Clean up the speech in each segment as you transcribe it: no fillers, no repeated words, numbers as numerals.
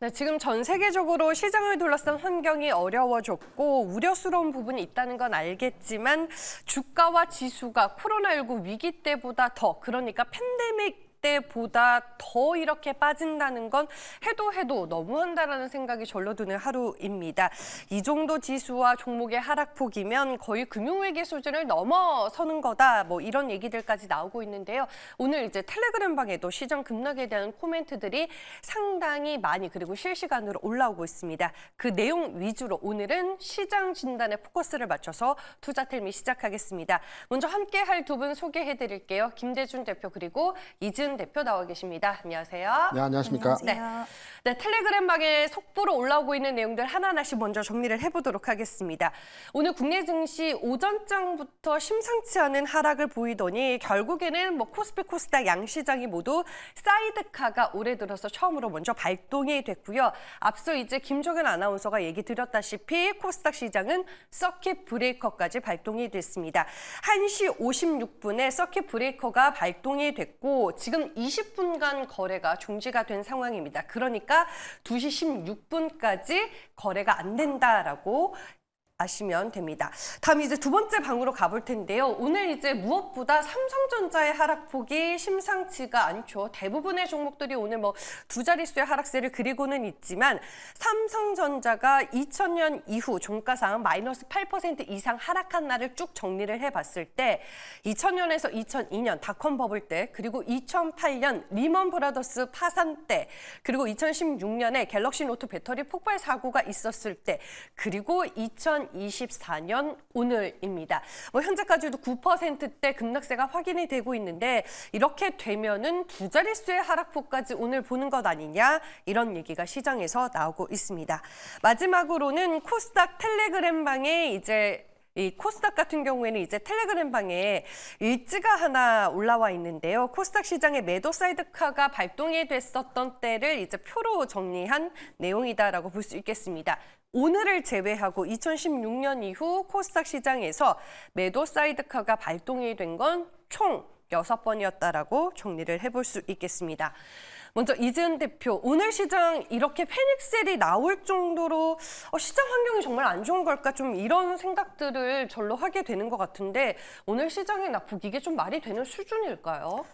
네, 지금 전 세계적으로 시장을 둘러싼 환경이 어려워졌고 우려스러운 부분이 있다는 건 알겠지만 주가와 지수가 코로나19 위기 때보다 더, 그러니까 팬데믹 때보다 더 이렇게 빠진다는 건 해도 너무한다라는 생각이 절로 드는 하루입니다. 이 정도 지수와 종목의 하락폭이면 거의 금융위기 수준을 넘어서는 거다. 뭐 이런 얘기들까지 나오고 있는데요. 오늘 이제 텔레그램 방에도 시장 급락에 대한 코멘트들이 상당히 많이 그리고 실시간으로 올라오고 있습니다. 그 내용 위주로 오늘은 시장 진단에 포커스를 맞춰서 투자텔미 시작하겠습니다. 먼저 함께할 두 분 소개해드릴게요. 김대준 대표 그리고 이지은 대표 나와 계십니다. 안녕하세요. 네, 안녕하십니까. 네, 텔레그램 방에 속보로 올라오고 있는 내용들 하나하나씩 먼저 정리를 해보도록 하겠습니다. 오늘 국내 증시 오전장부터 심상치 않은 하락을 보이더니 결국에는 코스피, 코스닥 양시장이 모두 사이드카가 올해 들어서 처음으로 먼저 발동이 됐고요. 앞서 이제 김종현 아나운서가 얘기 드렸다시피 코스닥 시장은 서킷 브레이커까지 발동이 됐습니다. 1시 56분에 서킷 브레이커가 발동이 됐고 지금 20분간 거래가 중지가 된 상황입니다. 그러니까 2시 16분까지 거래가 안 된다라고 아시면 됩니다. 다음 이제 두 번째 방으로 가볼 텐데요. 오늘 이제 무엇보다 삼성전자의 하락폭이 심상치가 않죠. 대부분의 종목들이 오늘 두 자릿수의 하락세를 그리고는 있지만 삼성전자가 2000년 이후 종가상 마이너스 8% 이상 하락한 날을 쭉 정리를 해봤을 때 2000년에서 2002년 닷컴 버블 때 그리고 2008년 리먼 브라더스 파산 때 그리고 2016년에 갤럭시 노트 배터리 폭발 사고가 있었을 때 그리고 2024년 오늘입니다. 현재까지도 9%대 급락세가 확인이 되고 있는데 이렇게 되면은 두 자릿수의 하락폭까지 오늘 보는 것 아니냐 이런 얘기가 시장에서 나오고 있습니다. 마지막으로는 코스닥 텔레그램 방에 이 코스닥 같은 경우에는 이제 텔레그램 방에 일지가 하나 올라와 있는데요. 코스닥 시장의 매도 사이드카가 발동이 됐었던 때를 이제 표로 정리한 내용이다라고 볼 수 있겠습니다. 오늘을 제외하고 2016년 이후 코스닥 시장에서 매도 사이드카가 발동이 된 건 총 6번이었다라고 정리를 해볼 수 있겠습니다. 먼저 이지은 대표, 오늘 시장 이렇게 패닉셀이 나올 정도로 시장 환경이 정말 안 좋은 걸까 좀 이런 생각들을 절로 하게 되는 것 같은데 오늘 시장의 낙폭 이게 좀 말이 되는 수준일까요?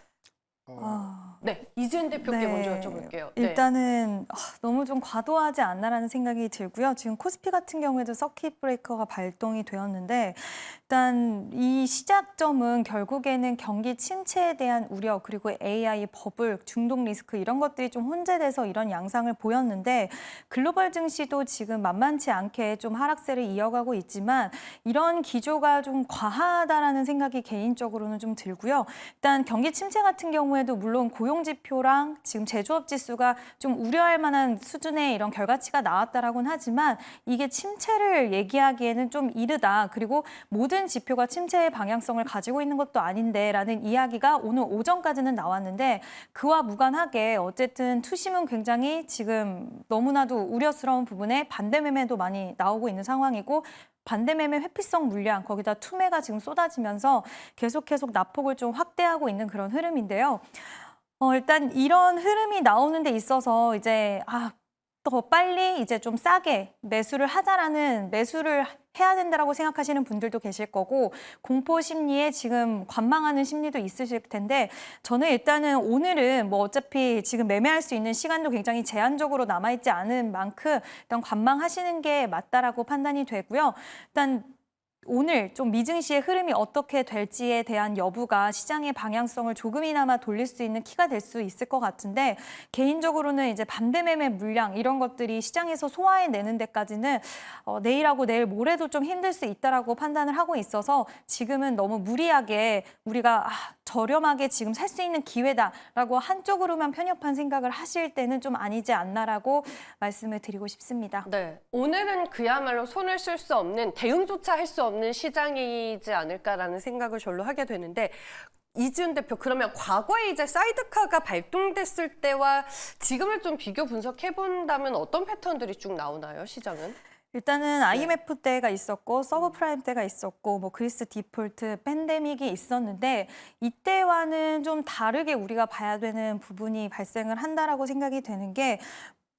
네, 이지은 대표께 먼저 여쭤볼게요. 일단은 너무 좀 과도하지 않나라는 생각이 들고요. 지금 코스피 같은 경우에도 서킷 브레이커가 발동이 되었는데 일단 이 시작점은 결국에는 경기 침체에 대한 우려 그리고 AI 버블, 중독 리스크 이런 것들이 좀 혼재돼서 이런 양상을 보였는데 글로벌 증시도 지금 만만치 않게 좀 하락세를 이어가고 있지만 이런 기조가 좀 과하다라는 생각이 개인적으로는 좀 들고요. 일단 경기 침체 같은 경우에도 물론 고용 지표랑 지금 제조업 지수가 좀 우려할 만한 수준의 이런 결과치가 나왔다라고는 하지만 이게 침체를 얘기하기에는 좀 이르다. 그리고 모든 지표가 침체의 방향성을 가지고 있는 것도 아닌데라는 이야기가 오늘 오전까지는 나왔는데 그와 무관하게 어쨌든 투심은 굉장히 지금 너무나도 우려스러운 부분에 반대 매매도 많이 나오고 있는 상황이고 반대 매매 회피성 물량 거기다 투매가 지금 쏟아지면서 계속 낙폭을 좀 확대하고 있는 그런 흐름인데요. 일단 이런 흐름이 나오는 데 있어서 이제 더 빨리 이제 좀 싸게 매수를 해야 된다라고 생각하시는 분들도 계실 거고 공포 심리에 지금 관망하는 심리도 있으실 텐데 저는 일단은 오늘은 어차피 지금 매매할 수 있는 시간도 굉장히 제한적으로 남아있지 않은 만큼 일단 관망하시는 게 맞다라고 판단이 되고요. 일단 오늘 좀 미증시의 흐름이 어떻게 될지에 대한 여부가 시장의 방향성을 조금이나마 돌릴 수 있는 키가 될 수 있을 것 같은데 개인적으로는 이제 반대 매매 물량 이런 것들이 시장에서 소화해내는 데까지는 내일하고 내일 모레도 좀 힘들 수 있다라고 판단을 하고 있어서 지금은 너무 무리하게 우리가 저렴하게 지금 살 수 있는 기회다라고 한쪽으로만 편협한 생각을 하실 때는 좀 아니지 않나라고 말씀을 드리고 싶습니다. 네, 오늘은 그야말로 손을 쓸 수 없는 대응조차 할 수 없는 시장이지 않을까라는 생각을 절로 하게 되는데 이지은 대표, 그러면 과거에 이제 사이드카가 발동됐을 때와 지금을 좀 비교 분석해 본다면 어떤 패턴들이 쭉 나오나요, 시장은? 일단은 IMF 때가 있었고 서브프라임 때가 있었고 그리스 디폴트, 팬데믹이 있었는데 이때와는 좀 다르게 우리가 봐야 되는 부분이 발생을 한다라고 생각이 되는 게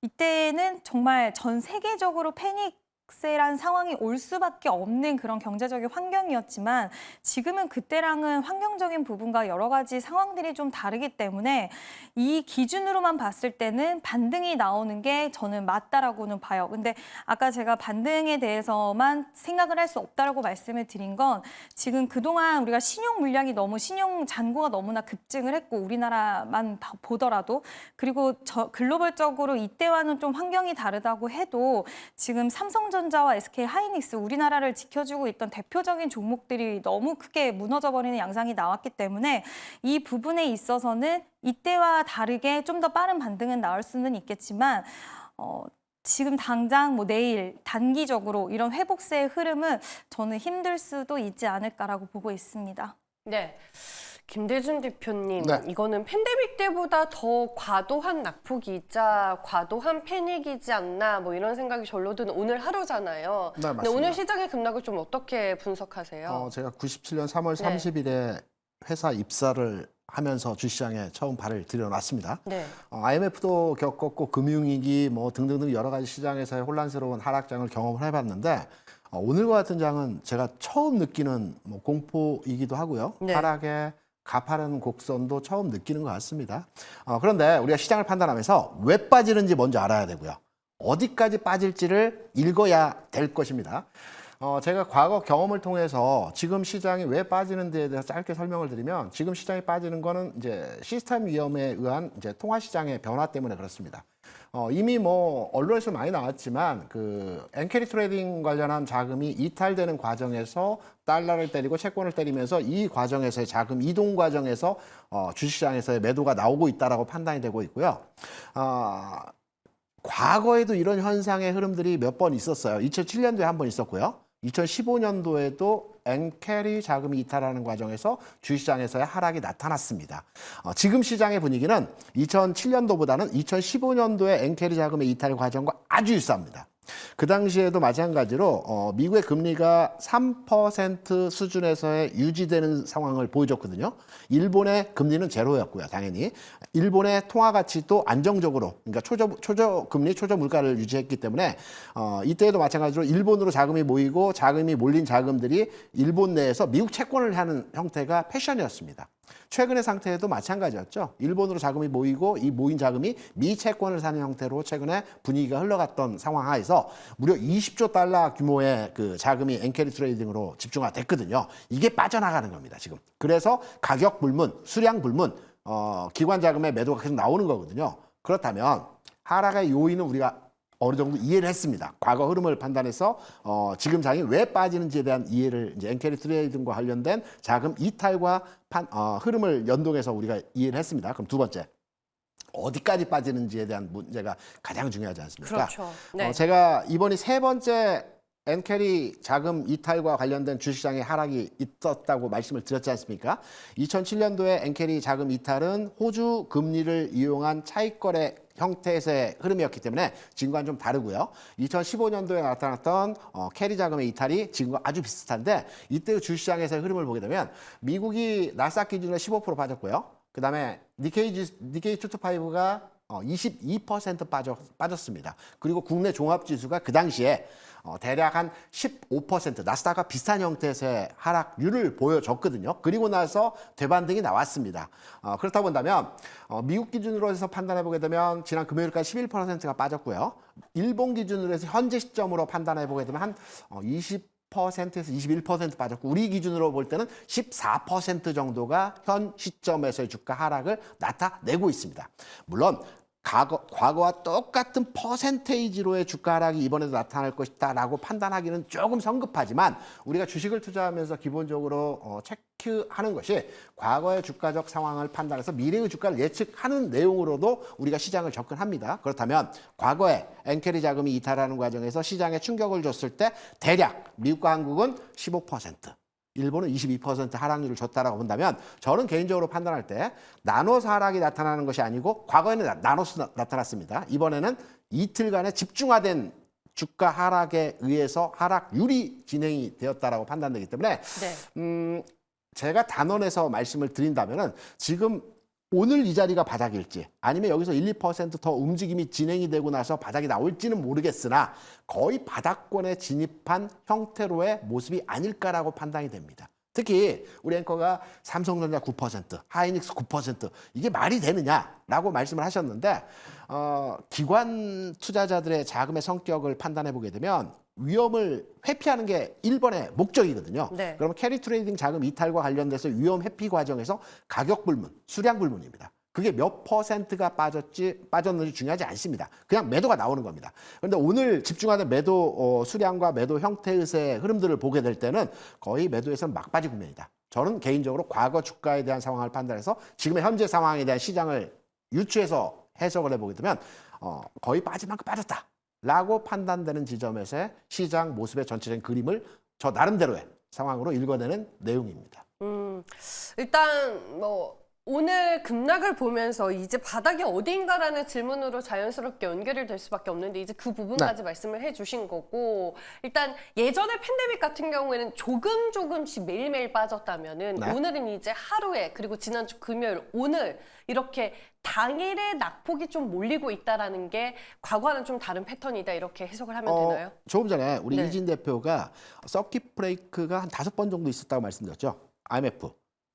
이때는 정말 전 세계적으로 패닉세란 상황이 올 수밖에 없는 그런 경제적인 환경이었지만 지금은 그때랑은 환경적인 부분과 여러 가지 상황들이 좀 다르기 때문에 이 기준으로만 봤을 때는 반등이 나오는 게 저는 맞다라고는 봐요. 근데 아까 제가 반등에 대해서만 생각을 할 수 없다라고 말씀을 드린 건 지금 그동안 우리가 신용 물량이 너무 신용 잔고가 너무나 급증을 했고 우리나라만 보더라도 그리고 글로벌적으로 이때와는 좀 환경이 다르다고 해도 지금 삼성전자와 SK 하이닉스 우리나라를 지켜주고 있던 대표적인 종목들이 너무 크게 무너져버리는 양상이 나왔기 때문에 이 부분에 있어서는 이때와 다르게 좀 더 빠른 반등은 나올 수는 있겠지만 지금 당장 뭐 내일 단기적으로 이런 회복세의 흐름은 저는 힘들 수도 있지 않을까라고 보고 있습니다. 네. 김대중 대표님, 네. 이거는 팬데믹 때보다 더 과도한 낙폭이자 과도한 패닉이지 않나 뭐 이런 생각이 절로 드는 오늘 하루잖아요. 네, 근데 맞습니다. 오늘 시장의 급락을 좀 어떻게 분석하세요? 제가 97년 3월 네. 30일에 회사 입사를 하면서 주시장에 처음 발을 들여놨습니다. 네. IMF도 겪었고 금융위기 뭐 등등등 여러 가지 시장에서의 혼란스러운 하락장을 경험을 해봤는데 오늘과 같은 장은 제가 처음 느끼는 뭐 공포이기도 하고요. 네. 하락의 가파른 곡선도 처음 느끼는 것 같습니다. 그런데 우리가 시장을 판단하면서 왜 빠지는지 먼저 알아야 되고요. 어디까지 빠질지를 읽어야 될 것입니다. 제가 과거 경험을 통해서 지금 시장이 왜 빠지는지에 대해서 짧게 설명을 드리면 지금 시장이 빠지는 거는 이제 시스템 위험에 의한 이제 통화 시장의 변화 때문에 그렇습니다. 이미 뭐 언론에서 많이 나왔지만 그 엔캐리 트레이딩 관련한 자금이 이탈되는 과정에서 달러를 때리고 채권을 때리면서 이 과정에서의 자금 이동 과정에서 주식시장에서의 매도가 나오고 있다라고 판단이 되고 있고요. 과거에도 이런 현상의 흐름들이 몇 번 있었어요. 2007년도에 한 번 있었고요. 2015년도에도 엔캐리 자금이 이탈하는 과정에서 주식시장에서의 하락이 나타났습니다. 지금 시장의 분위기는 2007년도보다는 2015년도의 엔캐리 자금의 이탈 과정과 아주 유사합니다. 그 당시에도 마찬가지로 미국의 금리가 3% 수준에서의 유지되는 상황을 보여줬거든요. 일본의 금리는 제로였고요, 당연히. 일본의 통화 가치도 안정적으로, 그러니까 초저금리, 초저물가를 유지했기 때문에 이때에도 마찬가지로 일본으로 자금이 모이고 자금이 몰린 자금들이 일본 내에서 미국 채권을 하는 형태가 패션이었습니다. 최근의 상태에도 마찬가지였죠. 일본으로 자금이 모이고 이 모인 자금이 미 채권을 사는 형태로 최근에 분위기가 흘러갔던 상황 하에서 무려 20조 달러 규모의 그 자금이 엔캐리 트레이딩으로 집중화 됐거든요. 이게 빠져나가는 겁니다, 지금. 그래서 가격 불문, 수량 불문, 기관 자금의 매도가 계속 나오는 거거든요. 그렇다면 하락의 요인은 우리가 어느 정도 이해를 했습니다. 과거 흐름을 판단해서 지금 장이 왜 빠지는지에 대한 이해를 이제 엔캐리 트레이딩과 관련된 자금 이탈과 흐름을 연동해서 우리가 이해를 했습니다. 그럼 두 번째, 어디까지 빠지는지에 대한 문제가 가장 중요하지 않습니까? 그렇죠. 네. 제가 이번이 세 번째 엔캐리 자금 이탈과 관련된 주식시장의 하락이 있었다고 말씀을 드렸지 않습니까? 2007년도에 엔캐리 자금 이탈은 호주 금리를 이용한 차익거래 형태에서의 흐름이었기 때문에 지금과는 좀 다르고요. 2015년도에 나타났던 캐리 자금의 이탈이 지금과 아주 비슷한데 이때 주식시장에서의 흐름을 보게 되면 미국이 나스닥 기준으로 15% 빠졌고요. 그다음에 니케이 225가 22% 빠졌습니다. 그리고 국내 종합지수가 그 당시에 대략 한 15% 나스닥과 비슷한 형태에서의 하락률을 보여줬거든요. 그리고 나서 되반등이 나왔습니다. 그렇다고 본다면 미국 기준으로 해서 판단해 보게 되면 지난 금요일까지 11%가 빠졌고요. 일본 기준으로 해서 현재 시점으로 판단해 보게 되면 한 20%에서 21% 빠졌고 우리 기준으로 볼 때는 14% 정도가 현 시점에서의 주가 하락을 나타내고 있습니다. 물론 과거와 똑같은 퍼센테이지로의 주가 하락이 이번에도 나타날 것이다라고 판단하기는 조금 성급하지만 우리가 주식을 투자하면서 기본적으로 체크하는 것이 과거의 주가적 상황을 판단해서 미래의 주가를 예측하는 내용으로도 우리가 시장을 접근합니다. 그렇다면 과거에 엔캐리 자금이 이탈하는 과정에서 시장에 충격을 줬을 때 대략 미국과 한국은 15%, 일본은 22% 하락률을 줬다라고 본다면 저는 개인적으로 판단할 때 나눠서 하락이 나타나는 것이 아니고 과거에는 나눠서 나타났습니다. 이번에는 이틀간의 집중화된 주가 하락에 의해서 하락률이 진행이 되었다라고 판단되기 때문에 네. 제가 단언해서 말씀을 드린다면은 지금 오늘 이 자리가 바닥일지 아니면 여기서 1, 2%더 움직임이 진행이 되고 나서 바닥이 나올지는 모르겠으나 거의 바닥권에 진입한 형태로의 모습이 아닐까라고 판단이 됩니다. 특히 우리 앵커가 삼성전자 9%, 하이닉스 9% 이게 말이 되느냐라고 말씀을 하셨는데 기관 투자자들의 자금의 성격을 판단해 보게 되면 위험을 회피하는 게 1번의 목적이거든요. 네. 그러면 캐리 트레이딩 자금 이탈과 관련돼서 위험 회피 과정에서 가격 불문, 수량 불문입니다. 그게 몇 퍼센트가 빠졌는지 중요하지 않습니다. 그냥 매도가 나오는 겁니다. 그런데 오늘 집중하는 매도 수량과 매도 형태의 흐름들을 보게 될 때는 거의 매도에서는 막바지 국면이다. 저는 개인적으로 과거 주가에 대한 상황을 판단해서 지금의 현재 상황에 대한 시장을 유추해서 해석을 해보게 되면 거의 빠질 만큼 빠졌다. 라고 판단되는 지점에서의 시장 모습의 전체적인 그림을 저 나름대로의 상황으로 읽어내는 내용입니다. 일단 뭐 오늘 급락을 보면서 이제 바닥이 어딘가라는 질문으로 자연스럽게 연결이 될 수밖에 없는데 이제 그 부분까지 말씀을 해주신 거고 일단 예전에 팬데믹 같은 경우에는 조금씩 매일매일 빠졌다면은 네. 오늘은 이제 하루에 그리고 지난주 금요일 오늘 이렇게 당일에 낙폭이 좀 몰리고 있다라는 게 과거와는 좀 다른 패턴이다 이렇게 해석을 하면 되나요? 조금 전에 우리 네. 이진 대표가 서킷 브레이크가 한 5번 정도 있었다고 말씀드렸죠. IMF,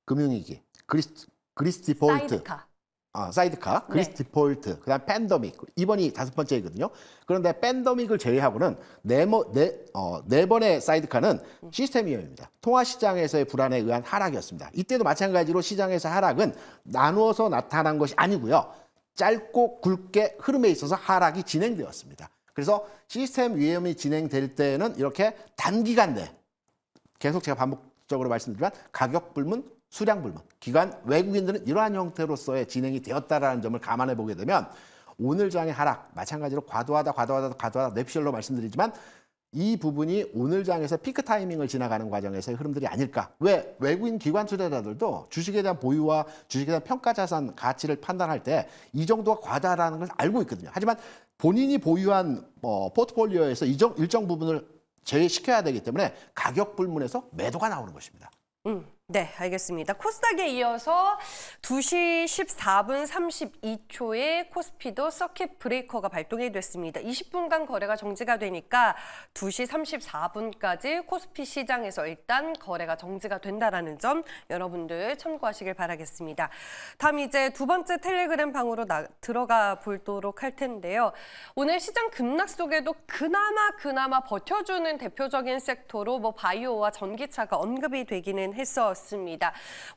금융위기, 그리스 디폴트, 사이드카, 그리스 네. 디폴트, 그다음 팬데믹, 이번이 5번째이거든요. 그런데 팬데믹을 제외하고는 네 번의 사이드카는 시스템 위험입니다. 통화 시장에서의 불안에 의한 하락이었습니다. 이때도 마찬가지로 시장에서 하락은 나누어서 나타난 것이 아니고요. 짧고 굵게 흐름에 있어서 하락이 진행되었습니다. 그래서 시스템 위험이 진행될 때는 이렇게 단기간 내 계속 제가 반복적으로 말씀드리지만 가격 불문, 수량 불문, 기관 외국인들은 이러한 형태로서의 진행이 되었다라는 점을 감안해 보게 되면 오늘 장의 하락 마찬가지로 과도하다 냅셜로 말씀드리지만 이 부분이 오늘 장에서 피크 타이밍을 지나가는 과정에서의 흐름들이 아닐까. 왜 외국인 기관 투자자들도 주식에 대한 보유와 주식에 대한 평가 자산 가치를 판단할 때 이 정도가 과다라는 걸 알고 있거든요. 하지만 본인이 보유한 포트폴리오에서 일정 부분을 제외시켜야 되기 때문에 가격 불문에서 매도가 나오는 것입니다. 네, 알겠습니다. 코스닥에 이어서 2시 14분 32초에 코스피도 서킷 브레이커가 발동이 됐습니다. 20분간 거래가 정지가 되니까 2시 34분까지 코스피 시장에서 일단 거래가 정지가 된다라는 점 여러분들 참고하시길 바라겠습니다. 다음 이제 두 번째 텔레그램 방으로 들어가 보도록 할 텐데요. 오늘 시장 급락 속에도 그나마 버텨주는 대표적인 섹터로 뭐 바이오와 전기차가 언급이 되기는 했었습니다.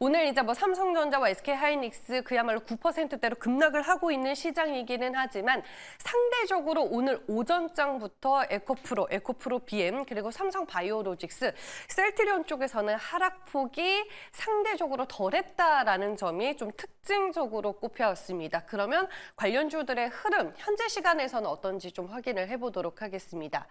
오늘 이제 뭐 삼성전자와 SK하이닉스 그야말로 9%대로 급락을 하고 있는 시장이기는 하지만 상대적으로 오늘 오전장부터 에코프로 BM 그리고 삼성바이오로직스, 셀트리온 쪽에서는 하락폭이 상대적으로 덜했다라는 점이 좀 특징적으로 꼽혀왔습니다. 그러면 관련주들의 흐름 현재 시간에서는 어떤지 좀 확인을 해보도록 하겠습니다.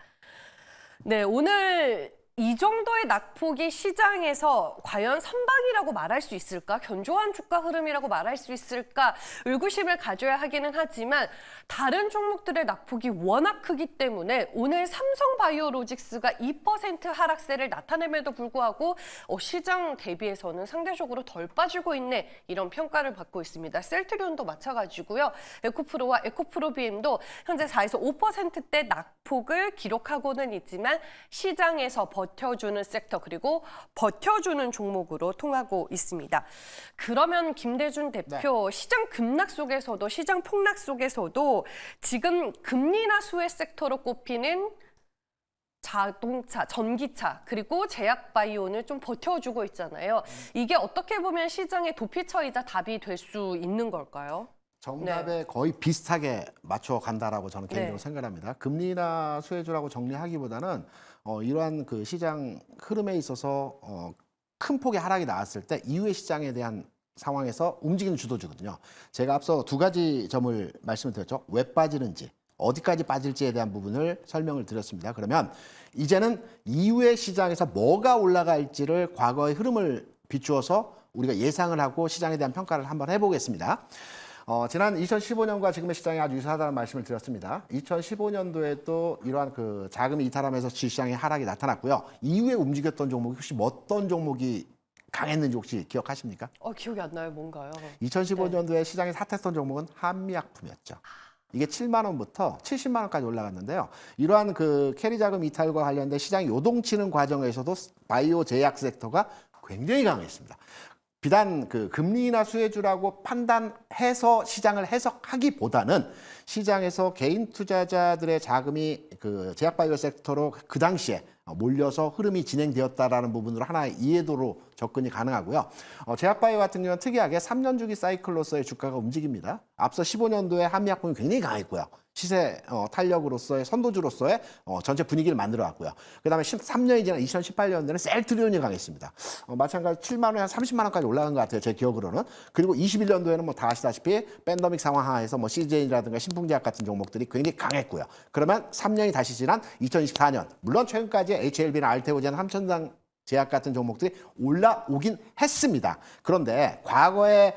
네, 오늘 이 정도의 낙폭이 시장에서 과연 선방이라고 말할 수 있을까? 견조한 주가 흐름이라고 말할 수 있을까? 의구심을 가져야 하기는 하지만 다른 종목들의 낙폭이 워낙 크기 때문에 오늘 삼성바이오로직스가 2% 하락세를 나타냄에도 불구하고 시장 대비해서는 상대적으로 덜 빠지고 있네 이런 평가를 받고 있습니다. 셀트리온도 마찬가지고요. 에코프로와 에코프로 BM도 현재 4에서 5%대 낙폭을 기록하고는 있지만 시장에서 버텨주는 섹터 그리고 버텨주는 종목으로 통하고 있습니다. 그러면 김대준 대표 시장 급락 속에서도 시장 폭락 속에서도 지금 금리나 수혜 섹터로 꼽히는 자동차, 전기차 그리고 제약바이오는 좀 버텨주고 있잖아요. 이게 어떻게 보면 시장의 도피처이자 답이 될 수 있는 걸까요? 정답에 거의 비슷하게 맞춰 간다라고 저는 개인적으로 생각합니다. 금리나 수혜주라고 정리하기보다는 이러한 그 시장 흐름에 있어서 큰 폭의 하락이 나왔을 때 이후의 시장에 대한 상황에서 움직이는 주도주거든요. 제가 앞서 두 가지 점을 말씀을 드렸죠. 왜 빠지는지, 어디까지 빠질지에 대한 부분을 설명을 드렸습니다. 그러면 이제는 이후의 시장에서 뭐가 올라갈지를 과거의 흐름을 비추어서 우리가 예상을 하고 시장에 대한 평가를 한번 해보겠습니다. 지난 2015년과 지금의 시장이 아주 유사하다는 말씀을 드렸습니다. 2015년도에도 이러한 그 자금이 이탈하면서 주시장의 하락이 나타났고요. 이후에 움직였던 종목이 혹시 어떤 종목이 강했는지 혹시 기억하십니까? 기억이 안 나요. 뭔가요? 2015년도에 시장에 핫했던 종목은 한미약품이었죠. 이게 7만 원부터 70만 원까지 올라갔는데요. 이러한 그 캐리 자금 이탈과 관련된 시장이 요동치는 과정에서도 바이오 제약 섹터가 굉장히 강했습니다. 비단 그 금리 인하 수혜주라고 판단해서 시장을 해석하기보다는 시장에서 개인 투자자들의 자금이 그 제약바이오 섹터로 그 당시에 몰려서 흐름이 진행되었다라는 부분으로 하나의 이해도로 접근이 가능하고요. 제약바이오 같은 경우는 특이하게 3년 주기 사이클로서의 주가가 움직입니다. 앞서 15년도에 한미약품이 굉장히 강했고요. 시세 탄력으로서의 선도주로서의 전체 분위기를 만들어왔고요. 그다음에 13년이 지난 2018년도에는 셀트리온이 강했습니다. 마찬가지로 7만 원에 한 30만 원까지 올라간 것 같아요. 제 기억으로는. 그리고 21년도에는 뭐 다 아시다시피 팬데믹 상황 하에서 뭐 CJ라든가 신풍제약 같은 종목들이 굉장히 강했고요. 그러면 3년이 다시 지난 2024년, 물론 최근까지 HLB나 알테오젠, 함천당 제약 같은 종목들이 올라오긴 했습니다. 그런데 과거에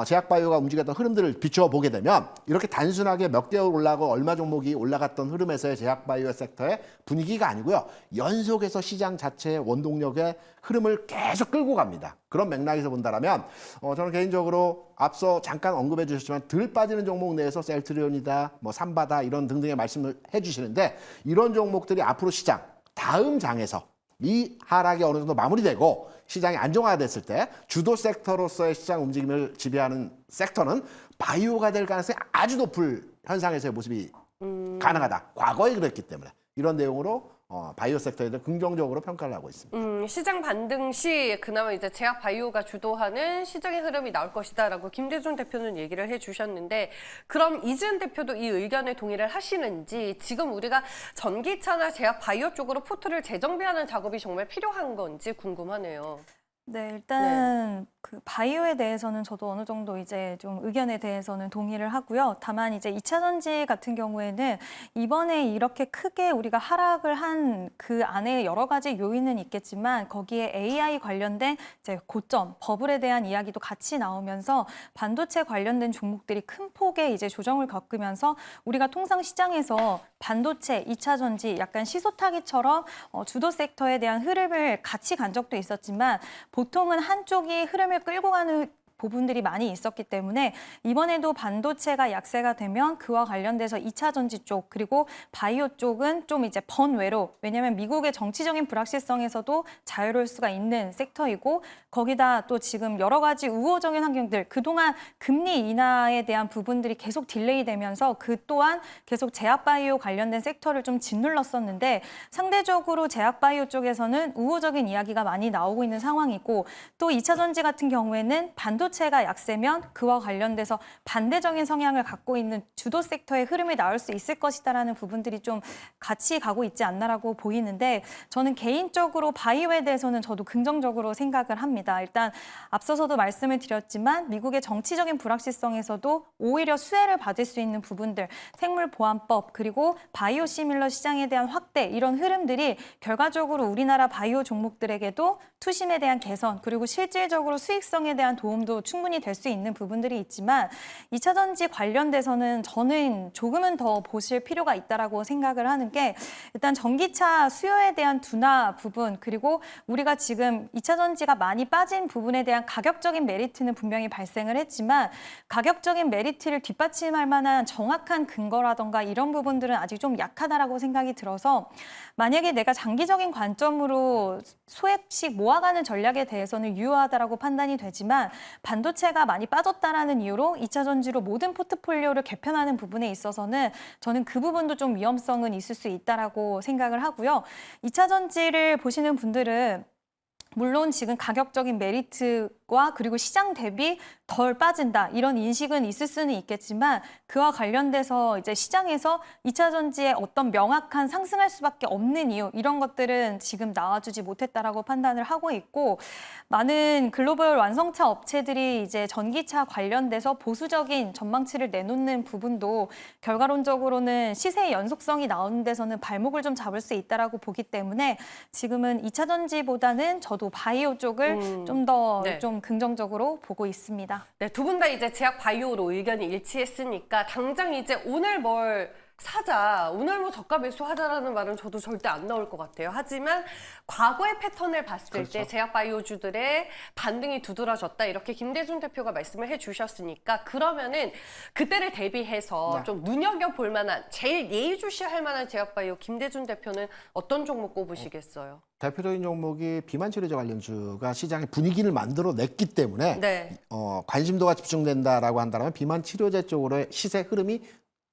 제약바이오가 움직였던 흐름들을 비추어 보게 되면 이렇게 단순하게 몇 개월 올라가고 얼마 종목이 올라갔던 흐름에서의 제약바이오 섹터의 분위기가 아니고요. 연속해서 시장 자체의 원동력의 흐름을 계속 끌고 갑니다. 그런 맥락에서 본다면 저는 개인적으로 앞서 잠깐 언급해 주셨지만 덜 빠지는 종목 내에서 셀트리온이다, 뭐 삼바다 이런 등등의 말씀을 해 주시는데 이런 종목들이 앞으로 시장 다음 장에서 이 하락이 어느 정도 마무리되고 시장이 안정화됐을 때 주도 섹터로서의 시장 움직임을 지배하는 섹터는 바이오가 될 가능성이 아주 높을 현상에서의 모습이 가능하다. 과거에 그랬기 때문에 이런 내용으로 바이오 섹터에 대해 긍정적으로 평가를 하고 있습니다. 시장 반등 시 그나마 이제 제약 바이오가 주도하는 시장의 흐름이 나올 것이다라고 김대중 대표는 얘기를 해주셨는데 그럼 이지은 대표도 이 의견에 동의를 하시는지 지금 우리가 전기차나 제약 바이오 쪽으로 포트를 재정비하는 작업이 정말 필요한 건지 궁금하네요. 네, 일단 그 바이오에 대해서는 저도 어느 정도 이제 좀 의견에 대해서는 동의를 하고요. 다만 이제 2차 전지 같은 경우에는 이번에 이렇게 크게 우리가 하락을 한 그 안에 여러 가지 요인은 있겠지만 거기에 AI 관련된 이제 고점, 버블에 대한 이야기도 같이 나오면서 반도체 관련된 종목들이 큰 폭의 이제 조정을 겪으면서 우리가 통상 시장에서 반도체, 2차 전지 약간 시소타기처럼 주도 섹터에 대한 흐름을 같이 간 적도 있었지만 보통은 한쪽이 흐름을 끌고 가는 부분들이 많이 있었기 때문에 이번에도 반도체가 약세가 되면 그와 관련돼서 2차 전지 쪽 그리고 바이오 쪽은 좀 이제 번외로 왜냐하면 미국의 정치적인 불확실성에서도 자유로울 수가 있는 섹터이고 거기다 또 지금 여러 가지 우호적인 환경들 그동안 금리 인하에 대한 부분들이 계속 딜레이 되면서 그 또한 계속 제약바이오 관련된 섹터를 좀 짓눌렀었는데 상대적으로 제약바이오 쪽에서는 우호적인 이야기가 많이 나오고 있는 상황이고 또 2차 전지 같은 경우에는 반도체가 약세면 그와 관련돼서 반대적인 성향을 갖고 있는 주도 섹터의 흐름이 나올 수 있을 것이다라는 부분들이 좀 같이 가고 있지 않나라고 보이는데 저는 개인적으로 바이오에 대해서는 저도 긍정적으로 생각을 합니다. 일단 앞서서도 말씀을 드렸지만 미국의 정치적인 불확실성에서도 오히려 수혜를 받을 수 있는 부분들, 생물보안법 그리고 바이오 시밀러 시장에 대한 확대 이런 흐름들이 결과적으로 우리나라 바이오 종목들에게도 투심에 대한 개선 그리고 실질적으로 수익성에 대한 도움도 충분히 될 수 있는 부분들이 있지만 2차 전지 관련돼서는 저는 조금은 더 보실 필요가 있다라고 생각을 하는 게 일단 전기차 수요에 대한 둔화 부분 그리고 우리가 지금 2차 전지가 많이 빠진 부분에 대한 가격적인 메리트는 분명히 발생을 했지만 가격적인 메리트를 뒷받침할 만한 정확한 근거라던가 이런 부분들은 아직 좀 약하다라고 생각이 들어서 만약에 내가 장기적인 관점으로 소액씩 모아가는 전략에 대해서는 유효하다라고 판단이 되지만 반도체가 많이 빠졌다라는 이유로 2차 전지로 모든 포트폴리오를 개편하는 부분에 있어서는 저는 그 부분도 좀 위험성은 있을 수 있다라고 생각을 하고요. 2차 전지를 보시는 분들은 물론 지금 가격적인 메리트와 그리고 시장 대비 덜 빠진다 이런 인식은 있을 수는 있겠지만 그와 관련돼서 이제 시장에서 2차 전지의 어떤 명확한 상승할 수밖에 없는 이유 이런 것들은 지금 나와주지 못했다라고 판단을 하고 있고 많은 글로벌 완성차 업체들이 이제 전기차 관련돼서 보수적인 전망치를 내놓는 부분도 결과론적으로는 시세의 연속성이 나오는 데서는 발목을 좀 잡을 수 있다라고 보기 때문에 지금은 2차 전지보다는 저도 바이오 쪽을 좀 더 좀 긍정적으로 보고 있습니다. 네, 두 분 다 이제 제약 바이오로 의견이 일치했으니까 당장 이제 오늘 뭘 사자, 오늘 뭐 저가 매수하자라는 말은 저도 절대 안 나올 것 같아요. 하지만 과거의 패턴을 봤을 그렇죠. 때 제약바이오주들의 반등이 두드러졌다 이렇게 김대중 대표가 말씀을 해주셨으니까 그러면은 그때를 대비해서 네. 좀 눈여겨볼 만한 제일 예의주시할 만한 제약바이오 김대중 대표는 어떤 종목 꼽으시겠어요? 대표적인 종목이 비만 치료제 관련주가 시장의 분위기를 만들어 냈기 때문에 네. 관심도가 집중된다라고 한다면 비만 치료제 쪽으로의 시세 흐름이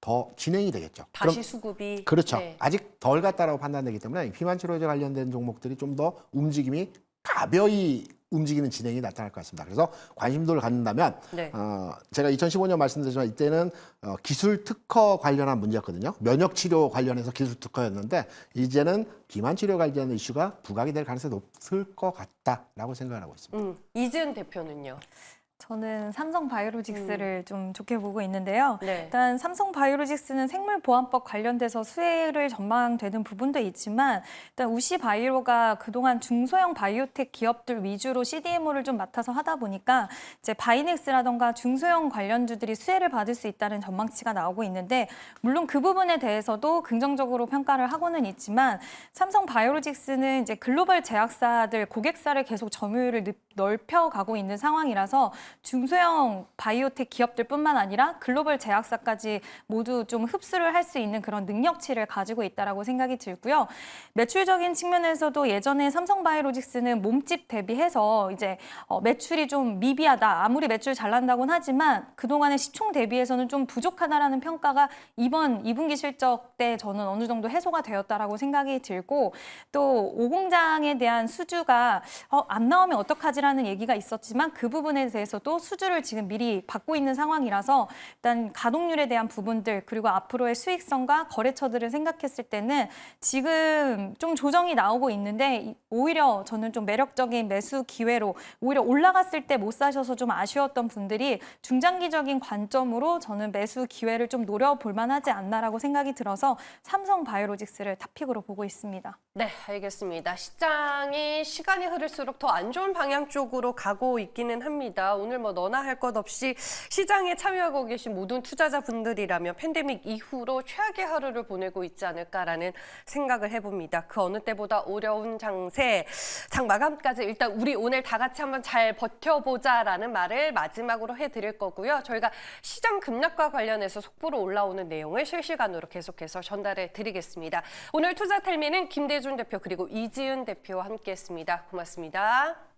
더 진행이 되겠죠. 다시 수급이. 그렇죠. 네. 아직 덜 갔다라고 판단되기 때문에 비만 치료제 관련된 종목들이 좀 더 움직임이 가벼이 움직이는 진행이 나타날 것 같습니다. 그래서 관심도를 갖는다면 네. 제가 2015년 말씀드렸지만 이때는 기술 특허 관련한 문제였거든요. 면역 치료 관련해서 기술 특허였는데 이제는 비만 치료 관련된 이슈가 부각이 될 가능성이 높을 것 같다라고 생각을 하고 있습니다. 이지은 대표는요? 저는 삼성바이오로직스를 좀 좋게 보고 있는데요. 네. 일단 삼성바이오로직스는 생물보안법 관련돼서 수혜를 전망되는 부분도 있지만 일단 우시바이오가 그동안 중소형 바이오텍 기업들 위주로 CDMO를 좀 맡아서 하다 보니까 이제 바이넥스라던가 중소형 관련주들이 수혜를 받을 수 있다는 전망치가 나오고 있는데 물론 그 부분에 대해서도 긍정적으로 평가를 하고는 있지만 삼성바이오로직스는 이제 글로벌 제약사들 고객사를 계속 점유율을 넓혀가고 있는 상황이라서 중소형 바이오텍 기업들뿐만 아니라 글로벌 제약사까지 모두 좀 흡수를 할 수 있는 그런 능력치를 가지고 있다라고 생각이 들고요. 매출적인 측면에서도 예전에 삼성바이오로직스는 몸집 대비해서 이제 매출이 좀 미비하다. 아무리 매출 잘 난다고는 하지만 그동안의 시총 대비해서는 좀 부족하다라는 평가가 이번 2분기 실적 때 저는 어느 정도 해소가 되었다라고 생각이 들고 또 오공장에 대한 수주가 안 나오면 어떡하지라는 얘기가 있었지만 그 부분에 대해서도 수주를 지금 미리 받고 있는 상황이라서 일단 가동률에 대한 부분들 그리고 앞으로의 수익성과 거래처들을 생각했을 때는 지금 좀 조정이 나오고 있는데 오히려 저는 좀 매력적인 매수 기회로 오히려 올라갔을 때 못 사셔서 좀 아쉬웠던 분들이 중장기적인 관점으로 저는 매수 기회를 좀 노려볼 만하지 않나라고 생각이 들어서 삼성바이오로직스를 탑픽으로 보고 있습니다. 네, 알겠습니다. 시장이 시간이 흐를수록 더 안 좋은 방향 쪽으로 가고 있기는 합니다. 오늘 뭐 너나 할 것 없이 시장에 참여하고 계신 모든 투자자분들이라면 팬데믹 이후로 최악의 하루를 보내고 있지 않을까라는 생각을 해봅니다. 그 어느 때보다 어려운 장세, 장 마감까지 일단 우리 오늘 다 같이 한번 잘 버텨보자라는 말을 마지막으로 해드릴 거고요. 저희가 시장 급락과 관련해서 속보로 올라오는 내용을 실시간으로 계속해서 전달해 드리겠습니다. 오늘 투자탈미는 김대중 대표 그리고 이지은 대표와 함께했습니다. 고맙습니다.